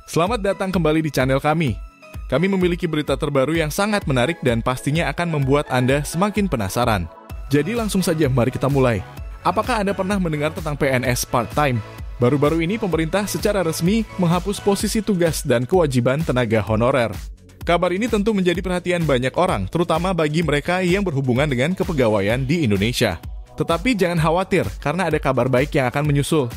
Selamat datang kembali di channel kami. Kami memiliki berita terbaru yang sangat menarik dan pastinya akan membuat Anda semakin penasaran. Jadi langsung saja mari kita mulai. Apakah Anda pernah mendengar tentang PNS part-time? Baru-baru ini pemerintah secara resmi menghapus posisi tugas dan kewajiban tenaga honorer. Kabar ini tentu menjadi perhatian banyak orang, terutama bagi mereka yang berhubungan dengan kepegawaian di Indonesia. Tetapi jangan khawatir, karena ada kabar baik yang akan menyusul.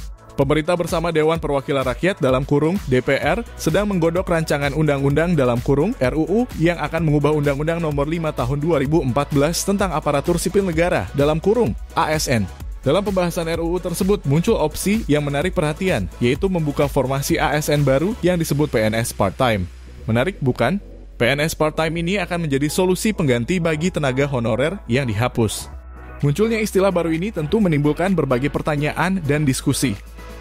Pemerintah bersama Dewan Perwakilan Rakyat dalam kurung DPR sedang menggodok rancangan undang-undang dalam kurung RUU yang akan mengubah Undang-Undang Nomor 5 Tahun 2014 tentang Aparatur Sipil Negara dalam kurung ASN. Dalam pembahasan RUU tersebut muncul opsi yang menarik perhatian, yaitu membuka formasi ASN baru yang disebut PNS part-time. Menarik bukan? PNS part-time ini akan menjadi solusi pengganti bagi tenaga honorer yang dihapus. Munculnya istilah baru ini tentu menimbulkan berbagai pertanyaan dan diskusi.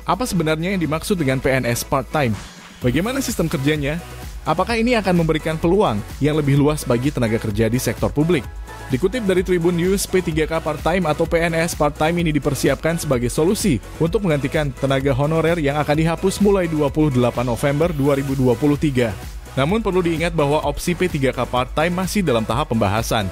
Apa sebenarnya yang dimaksud dengan PNS part-time? Bagaimana sistem kerjanya? Apakah ini akan memberikan peluang yang lebih luas bagi tenaga kerja di sektor publik? Dikutip dari Tribun News, P3K part-time atau PNS part-time ini dipersiapkan sebagai solusi untuk menggantikan tenaga honorer yang akan dihapus mulai 28 November 2023. Namun perlu diingat bahwa opsi P3K part-time masih dalam tahap pembahasan.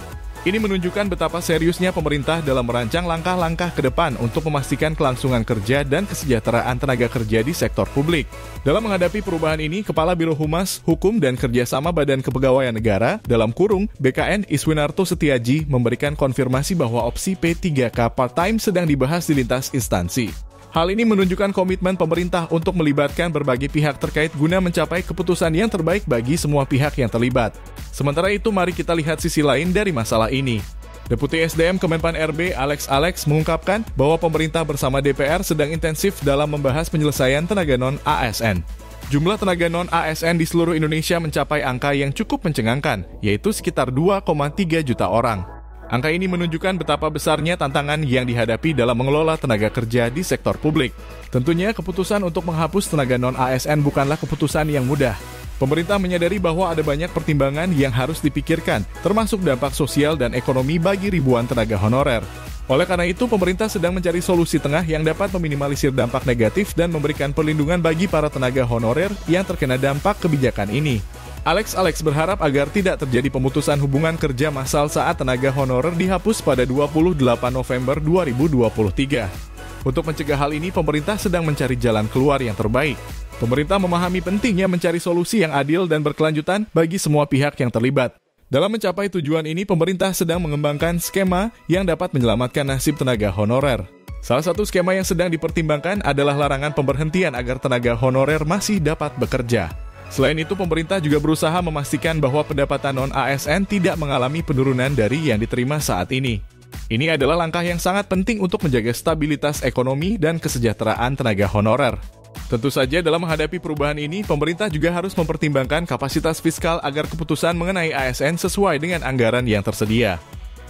Ini menunjukkan betapa seriusnya pemerintah dalam merancang langkah-langkah ke depan untuk memastikan kelangsungan kerja dan kesejahteraan tenaga kerja di sektor publik. Dalam menghadapi perubahan ini, Kepala Biro Humas, Hukum dan Kerjasama Badan Kepegawaian Negara dalam kurung BKN Iswinarto Setiaji memberikan konfirmasi bahwa opsi P3K part-time sedang dibahas di lintas instansi. Hal ini menunjukkan komitmen pemerintah untuk melibatkan berbagai pihak terkait guna mencapai keputusan yang terbaik bagi semua pihak yang terlibat. Sementara itu, mari kita lihat sisi lain dari masalah ini. Deputi SDM Kemenpan RB Alex mengungkapkan bahwa pemerintah bersama DPR sedang intensif dalam membahas penyelesaian tenaga non-ASN. Jumlah tenaga non-ASN di seluruh Indonesia mencapai angka yang cukup mencengangkan, yaitu sekitar 2,3 juta orang. Angka ini menunjukkan betapa besarnya tantangan yang dihadapi dalam mengelola tenaga kerja di sektor publik. Tentunya keputusan untuk menghapus tenaga non-ASN bukanlah keputusan yang mudah. Pemerintah menyadari bahwa ada banyak pertimbangan yang harus dipikirkan, termasuk dampak sosial dan ekonomi bagi ribuan tenaga honorer. Oleh karena itu, pemerintah sedang mencari solusi tengah yang dapat meminimalisir dampak negatif dan memberikan perlindungan bagi para tenaga honorer yang terkena dampak kebijakan ini. Alex berharap agar tidak terjadi pemutusan hubungan kerja massal saat tenaga honorer dihapus pada 28 November 2023. Untuk mencegah hal ini, pemerintah sedang mencari jalan keluar yang terbaik. Pemerintah memahami pentingnya mencari solusi yang adil dan berkelanjutan bagi semua pihak yang terlibat. Dalam mencapai tujuan ini, pemerintah sedang mengembangkan skema yang dapat menyelamatkan nasib tenaga honorer. Salah satu skema yang sedang dipertimbangkan adalah larangan pemberhentian agar tenaga honorer masih dapat bekerja. Selain itu, pemerintah juga berusaha memastikan bahwa pendapatan non-ASN tidak mengalami penurunan dari yang diterima saat ini. Ini adalah langkah yang sangat penting untuk menjaga stabilitas ekonomi dan kesejahteraan tenaga honorer. Tentu saja dalam menghadapi perubahan ini, pemerintah juga harus mempertimbangkan kapasitas fiskal agar keputusan mengenai ASN sesuai dengan anggaran yang tersedia.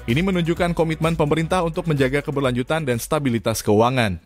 Ini menunjukkan komitmen pemerintah untuk menjaga keberlanjutan dan stabilitas keuangan.